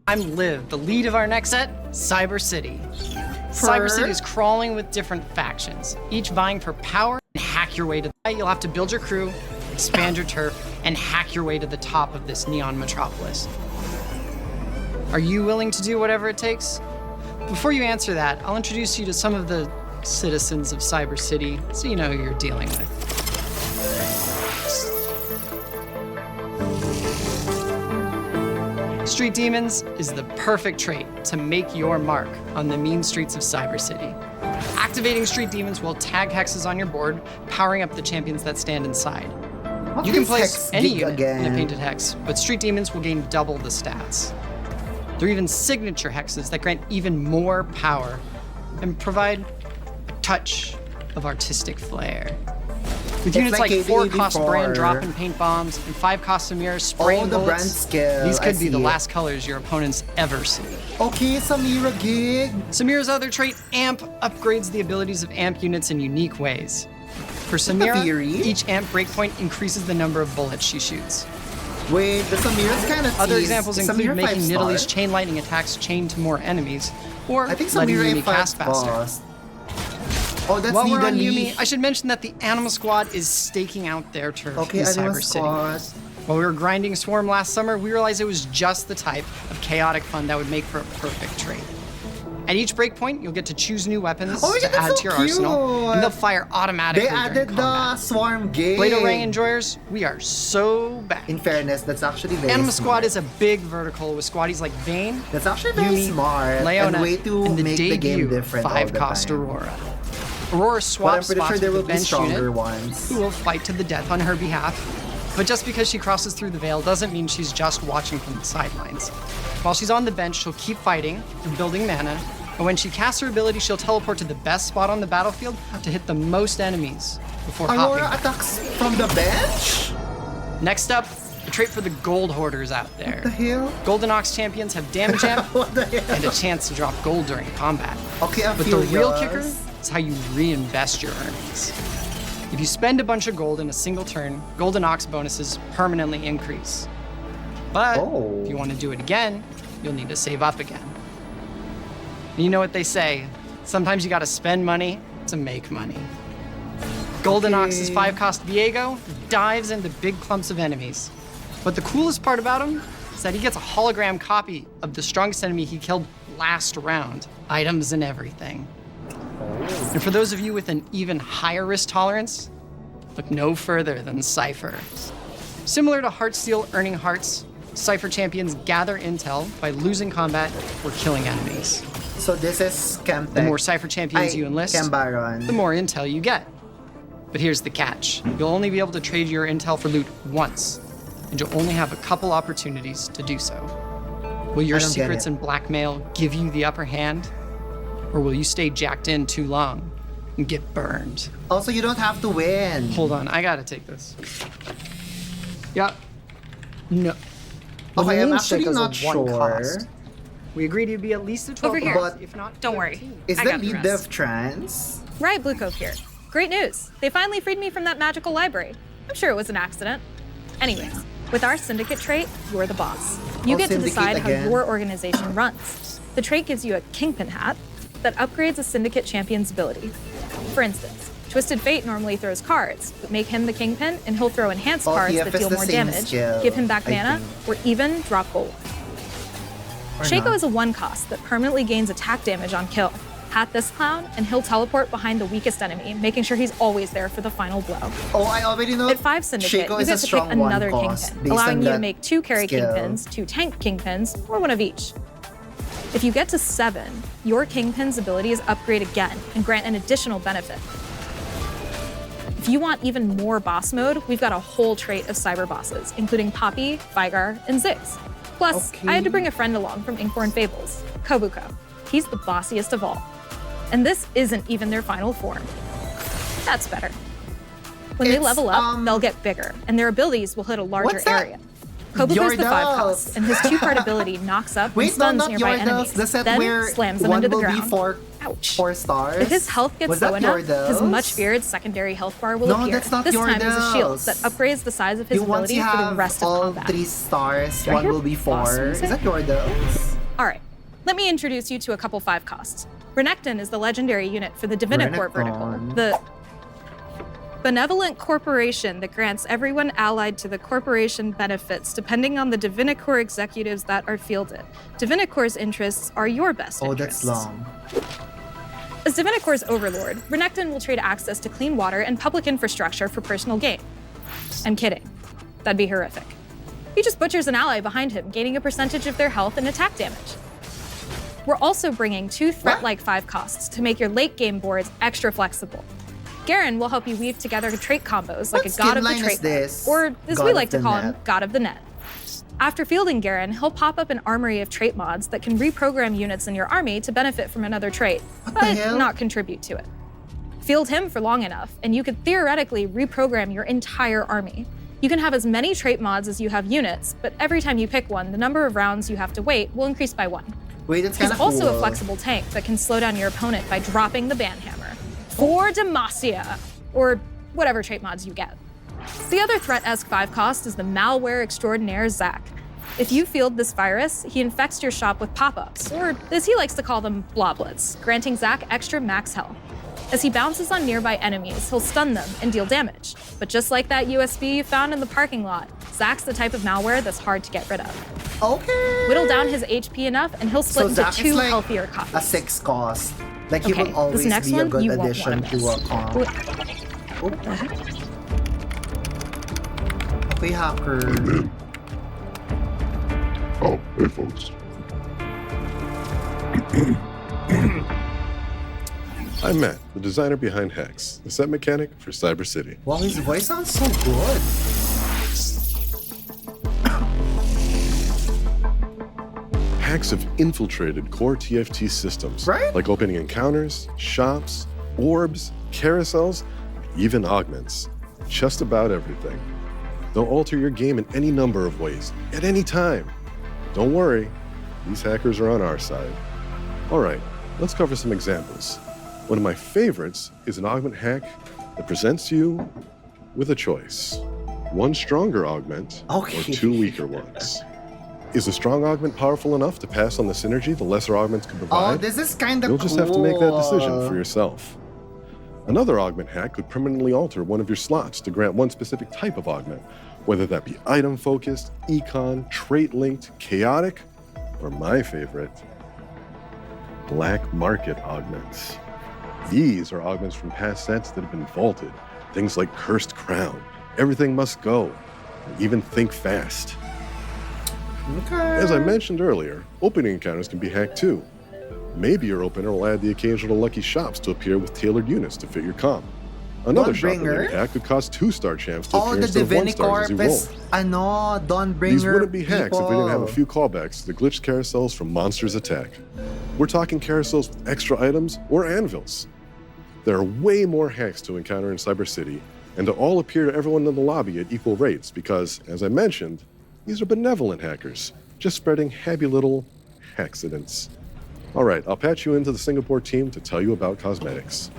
I'm Liv, the lead of our next set, Cyber City. Cyber City is crawling with different factions, each vying for power and hack your way to the. You'll have to build your crew, expand your turf, and hack your way to the top of this neon metropolis. Are you willing to do whatever it takes? Before you answer that, I'll introduce you to some of the citizens of Cyber City so you know who you're dealing with. Street Demons is the perfect trait to make your mark on the mean streets of Cyber City. Activating Street Demons will tag hexes on your board, powering up the champions that stand inside. You can place any unit in a painted hex, but Street Demons will gain double the stats. There are even signature hexes that grant even more power and provide a touch of artistic flair. With units like 4 cost brand drop-in paint bombs and 5 cost Samira spraying bullets, these could be the last colors your opponents ever see. Okay, Samira gig. Samira's other trait, Amp, upgrades the abilities of Amp units in unique ways. For Samira, each Amp breakpoint increases the number of bullets she shoots. Wait, the Samira's kind of Other examples include making Nidalee's chain lightning attacks chain to more enemies, or I think letting Samira Yumi cast faster. Oh, that's While we're on Yumi, I should mention that the Animal Squad is staking out their turf in Cyber City. While we were grinding Swarm last summer, we realized it was just the type of chaotic fun that would make for a perfect trait. At each breakpoint, you'll get to choose new weapons to add to your arsenal, and they'll fire automatically during combat. They added the Swarm game. Blade Array enjoyers, we are so back. In fairness, that's actually very Animal Squad is a big vertical with squaddies like Vayne, that's actually very Yumi, smart, Leona, and way to and the make the game debut different 5-cost Aurora. Aurora swaps spots with the bench unit, who will fight to the death on her behalf. But just because she crosses through the veil doesn't mean she's just watching from the sidelines. While she's on the bench, she'll keep fighting and building mana, and when she casts her ability, she'll teleport to the best spot on the battlefield to hit the most enemies before Aurora hopping. attacks from the bench? Next up, a trait for the gold hoarders out there. What the hell? Golden Ox champions have damage amp and a chance to drop gold during combat. Okay, but the real kicker is how you reinvest your earnings. If you spend a bunch of gold in a single turn, Golden Ox bonuses permanently increase. But if you want to do it again, you'll need to save up again. And you know what they say, sometimes you gotta spend money to make money. Golden Ox's 5-cost Viego dives into big clumps of enemies. But the coolest part about him is that he gets a hologram copy of the strongest enemy he killed last round, items and everything. And for those of you with an even higher risk tolerance, look no further than Cypher. Similar to Heartsteel earning hearts, Cypher champions gather intel by losing combat or killing enemies. So this is Camp. The more Cypher champions you enlist, the more intel you get. But here's the catch. You'll only be able to trade your intel for loot once, and you'll only have a couple opportunities to do so. Will your secrets and blackmail give you the upper hand? Or will you stay jacked in too long and get burned? Also, you don't have to win. Hold on, I gotta take this. Yeah. No. Okay, I'm actually not sure. Cost. We agreed you'd be at least a 12 over here. But if not, don't worry. Is that lead dev trans? Riot Blue Cove here. Great news. They finally freed me from that magical library. I'm sure it was an accident. Anyways, with our Syndicate trait, you're the boss. You get to decide how your organization runs. The trait gives you a Kingpin hat that upgrades a Syndicate champion's ability. For instance, Twisted Fate normally throws cards, but make him the Kingpin and he'll throw enhanced cards that deal more damage, give him back mana, or even drop gold. Shaco is a 1-cost that permanently gains attack damage on kill. Hat this clown, and he'll teleport behind the weakest enemy, making sure he's always there for the final blow. Oh, I already know. At 5 Syndicate, you get to pick another Kingpin, allowing you to make 2 carry Kingpins, 2 tank Kingpins, or one of each. If you get to 7, your Kingpin's abilities upgrade again and grant an additional benefit. If you want even more boss mode, we've got a whole trait of cyber bosses, including Poppy, Vigar, and Ziggs. Plus, I had to bring a friend along from Inkborn Fables, Kobuko. He's the bossiest of all. And this isn't even their final form. That's better. When they level up, they'll get bigger, and their abilities will hit a larger area. Kobuko's the 5-cost, and his 2-part ability knocks up and stuns nearby enemies, then slams them into the ground. Ouch. 4 stars? If his health gets low enough, his much-feared secondary health bar will appear. This time as a shield that upgrades the size of his ability for the rest of combat. All 3 stars, one will be 4. Is that Yordos? All right, let me introduce you to a couple 5 costs. Renekton is the legendary unit for the Divinicore vertical, the benevolent corporation that grants everyone allied to the corporation benefits depending on the Divinicore executives that are fielded. Divinicore's interests are your best interests. That's long. As Divinicore's overlord, Renekton will trade access to clean water and public infrastructure for personal gain. I'm kidding. That'd be horrific. He just butchers an ally behind him, gaining a percentage of their health and attack damage. We're also bringing 2 threat-like 5 costs to make your late-game boards extra flexible. Garen will help you weave together trait combos like a god of the trait net, or as we like to call him, god of the net. After fielding Garen, he'll pop up an armory of trait mods that can reprogram units in your army to benefit from another trait, but not contribute to it. Field him for long enough, and you could theoretically reprogram your entire army. You can have as many trait mods as you have units, but every time you pick one, the number of rounds you have to wait will increase by 1. Wait, that's kind of cool. He's also a flexible tank that can slow down your opponent by dropping the banhammer. For Demacia, or whatever trait mods you get. The other threat-esque 5 cost is the malware extraordinaire Zac. If you field this virus, he infects your shop with pop-ups, or as he likes to call them, bloblets, granting Zac extra max health. As he bounces on nearby enemies, he'll stun them and deal damage. But just like that USB you found in the parking lot, Zac's the type of malware that's hard to get rid of. Okay. Whittle down his HP enough, and he'll split into Zac 2 like healthier copies. A 6 cost. Like he will always be a good addition to a comp. Okay, hacker. Oh, hey folks. I'm Matt, the designer behind Hex, the set mechanic for Cyber City. Wow, his voice sounds so good. Hacks have infiltrated core TFT systems, like opening encounters, shops, orbs, carousels, even augments. Just about everything. They'll alter your game in any number of ways, at any time. Don't worry, these hackers are on our side. All right, let's cover some examples. One of my favorites is an augment hack that presents you with a choice. 1 stronger augment or 2 weaker ones. Is a strong augment powerful enough to pass on the synergy the lesser augments can provide? Oh, this is kind of cool. You'll just have to make that decision for yourself. Another augment hack could permanently alter one of your slots to grant one specific type of augment, whether that be item-focused, econ, trait-linked, chaotic, or my favorite, black market augments. These are augments from past sets that have been vaulted. Things like Cursed Crown, Everything Must Go, and even Think Fast. Okay. As I mentioned earlier, opening encounters can be hacked too. Maybe your opener will add the occasional lucky shops to appear with tailored units to fit your comp. Another shop-related hack could cause 2-star champs to appear instead of 1-stars as you roll. These wouldn't be hacks if we didn't have a few callbacks to the glitched carousels from Monsters Attack. We're talking carousels with extra items or anvils. There are way more hacks to encounter in Cyber City, and to all appear to everyone in the lobby at equal rates because, as I mentioned, these are benevolent hackers, just spreading happy little accidents. All right, I'll patch you into the Singapore team to tell you about cosmetics.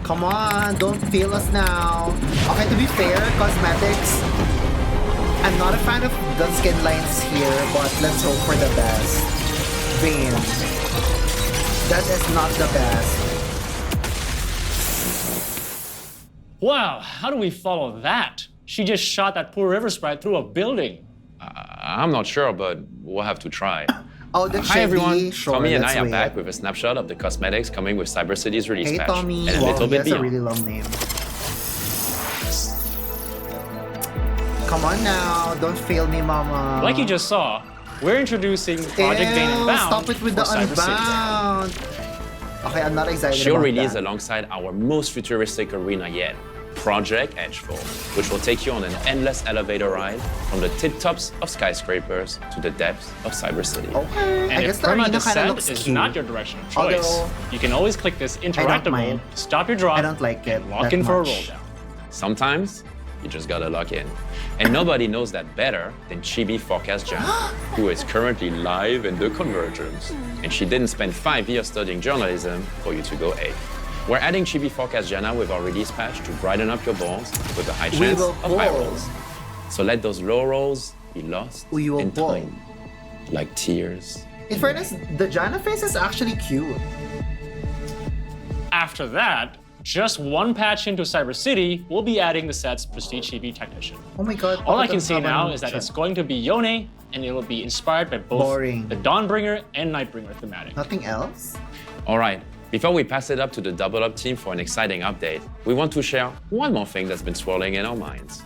Come on, don't fail us now. Okay, to be fair, cosmetics, I'm not a fan of the skin lines here, but let's hope for the best. Vayne. That is not the best. Wow, how do we follow that? She just shot that poor river sprite through a building. I'm not sure, but we'll have to try. Oh, the Hi everyone, sure, Tommy and I are back with a snapshot of the cosmetics coming with Cyber City's release patch. Tommy. And a little bit that's beyond. a really long name. Come on now, don't fail me, mama. Like you just saw, we're introducing Project Vayne Unbound. Stop it with the Unbound. Okay, I'm not excited She'll about release that. alongside our most futuristic arena yet, Project Edgefall, which will take you on an endless elevator ride from the tip-tops of skyscrapers to the depths of Cyber City. Okay, And I guess if the arena perma kind of descent looks is cute. not your direction of choice, Although, you can always click this mind. interactable, stop your drop, I don't like it and lock that in for a much. roll down. Sometimes, you just gotta lock in. And nobody knows that better than CHIBI Janna, who is currently live in the Convergence. And she didn't spend 5 years studying journalism for you to go A. We're adding CHIBI Janna with our release patch to brighten up your balls with a high chance of high rolls. So let those low rolls be lost in time, like tears In fairness, the Janna face is actually cute. After that, just one patch into Cyber City, we'll be adding the set's Prestige CHIBI Technician. Oh my god. All I can say now is that it's going to be Yone, and it will be inspired by both the Dawnbringer and Nightbringer thematic. Nothing else? All right, before we pass it up to the Double Up team for an exciting update, we want to share one more thing that's been swirling in our minds.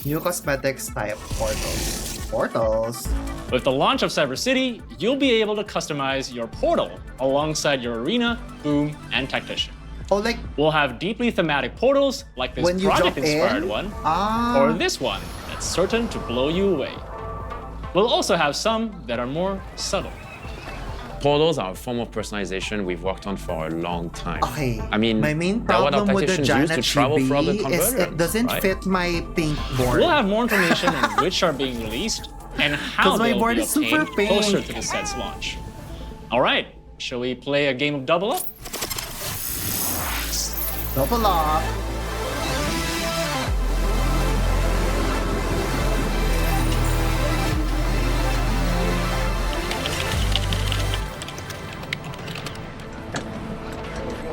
New cosmetics type portals. Portals? With the launch of Cyber City, you'll be able to customize your portal alongside your arena, boom, and tactician. Oh, like we'll have deeply thematic portals like this project-inspired one, or this one that's certain to blow you away. We'll also have some that are more subtle. Portals are a form of personalization we've worked on for a long time. Okay, I mean, my main problem with the Janna CHIBI is it doesn't fit my pink board. We'll have more information on which are being released and how they'll be obtained closer to the set's launch. All right, shall we play a game of Double Up? Double Up.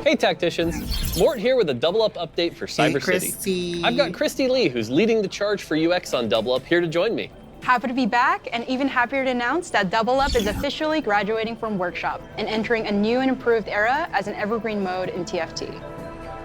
Hey Tacticians, Mort here with a Double Up update for Cyber City. I've got Christy Lee, who's leading the charge for UX on Double Up, here to join me. Happy to be back, and even happier to announce that Double Up is officially graduating from Workshop and entering a new and improved era as an evergreen mode in TFT.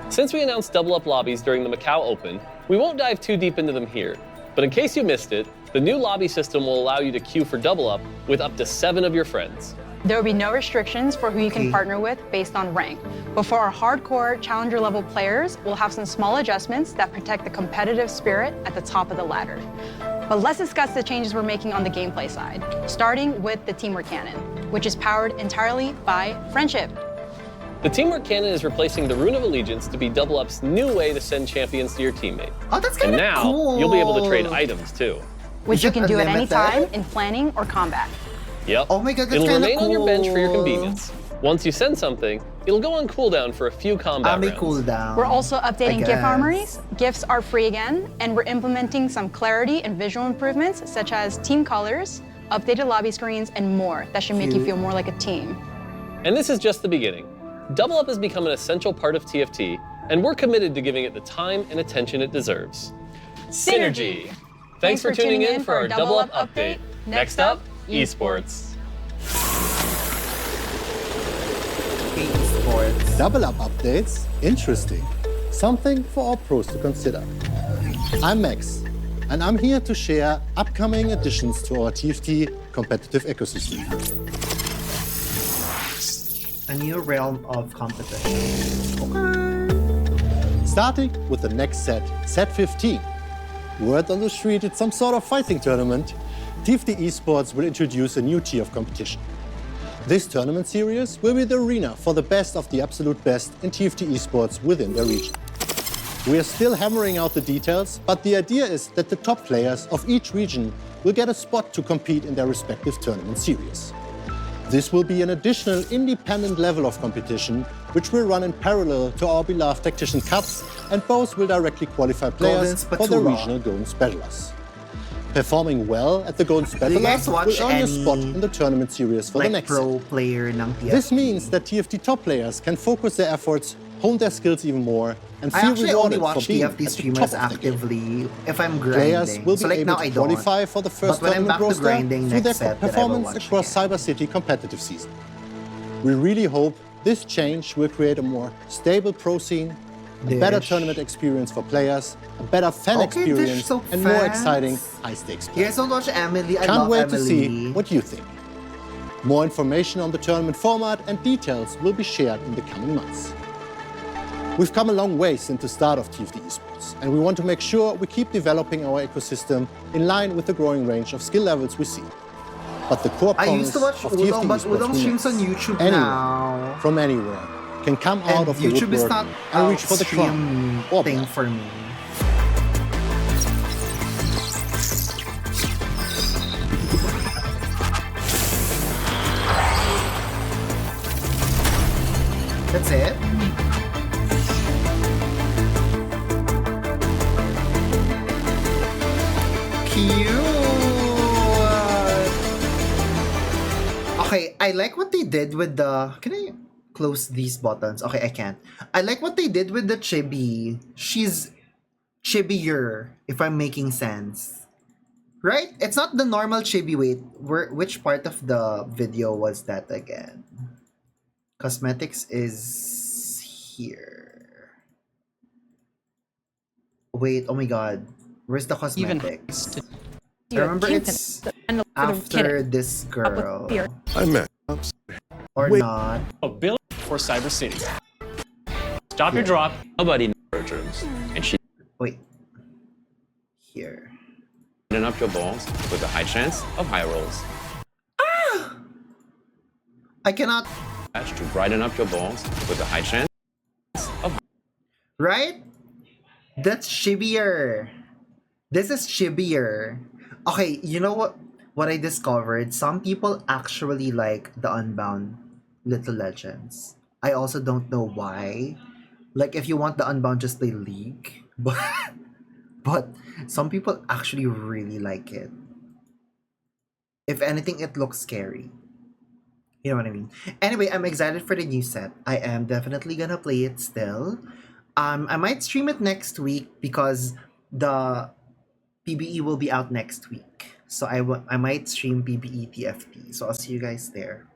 Since we announced Double Up lobbies during the Macau Open, we won't dive too deep into them here. But in case you missed it, the new lobby system will allow you to queue for Double Up with up to 7 of your friends. There will be no restrictions for who you can partner with based on rank. But for our hardcore challenger level players, we'll have some small adjustments that protect the competitive spirit at the top of the ladder. But let's discuss the changes we're making on the gameplay side, starting with the Teamwork Cannon, which is powered entirely by friendship. The Teamwork Cannon is replacing the Rune of Allegiance to be Double Up's new way to send champions to your teammate. Oh, that's kind of cool. And now, you'll be able to trade items too. Which you can do at any time in planning or combat. Yep. Oh my god, that's It'll remain cool. on your bench for your convenience. Once you send something, it'll go on cooldown for a few combat rounds. Cooldown. We're also updating gift armories. Gifts are free again, and we're implementing some clarity and visual improvements, such as team colors, updated lobby screens, and more that should make you feel more like a team. And this is just the beginning. Double Up has become an essential part of TFT, and we're committed to giving it the time and attention it deserves. Synergy! Thanks for tuning in for our Double Up update. Next up, Esports. Double Up updates? Interesting. Something for all pros to consider. I'm Max, and I'm here to share upcoming additions to our TFT competitive ecosystem. A new realm of competition. Okay. Starting with the next set, Set 15. Word on the street, it's some sort of fighting tournament. TFT Esports will introduce a new tier of competition. This tournament series will be the arena for the best of the absolute best in TFT Esports within their region. We are still hammering out the details, but the idea is that the top players of each region will get a spot to compete in their respective tournament series. This will be an additional independent level of competition, which will run in parallel to our beloved Tactician Cups, and both will directly qualify players for the regional Golden Spatulas. Performing well at the Golden Spatulas will earn a spot in the tournament series for the next set. This means that TFT top players can focus their efforts, hone their skills even more, and feel rewarded for being at the top of the game. If I'm grinding. Players will be able to qualify for the first tournament roster through their performance across Cyber City competitive season. We really hope this change will create a more stable pro scene, a better tournament experience for players, a better fan experience, and more exciting high-stakes play. You guys don't watch Emily? I Can't love wait Emily. to see what you think. More information on the tournament format and details will be shared in the coming months. We've come a long way since the start of TFT Esports, and we want to make sure we keep developing our ecosystem in line with the growing range of skill levels we see. But the core promise I used to watch of Udong, TFT but Esports Udong streams on YouTube anyone, now. from anywhere, can come out of the YouTube is woodwork not and reach for the crown or thing black. for me. That's it? Cute! Okay, I like what they did with the... Can I close these buttons? Okay, I can't. I like what they did with the chibi. She's chibier, if I'm making sense. Right? It's not the normal chibi. Wait, which part of the video was that again? Cosmetics is here. Wait, oh my god. Where's the cosmetics? I remember it's after this girl. I met. Or not. A bill for Cyber City. Stop your drop. Nobody knows terms. And she Wait. Here. up your balls with a high chance of high rolls. I cannot. To brighten up your balls with a high chance of... Right? That's chibier. This is chibier. Okay, you know what I discovered? Some people actually like the Unbound Little Legends. I also don't know why. Like, if you want the Unbound, just play League. But some people actually really like it. If anything, it looks scary. You know what I mean? Anyway, I'm excited for the new set. I am definitely gonna play it still. I might stream it next week because the PBE will be out next week. So I might stream PBE TFT. So I'll see you guys there.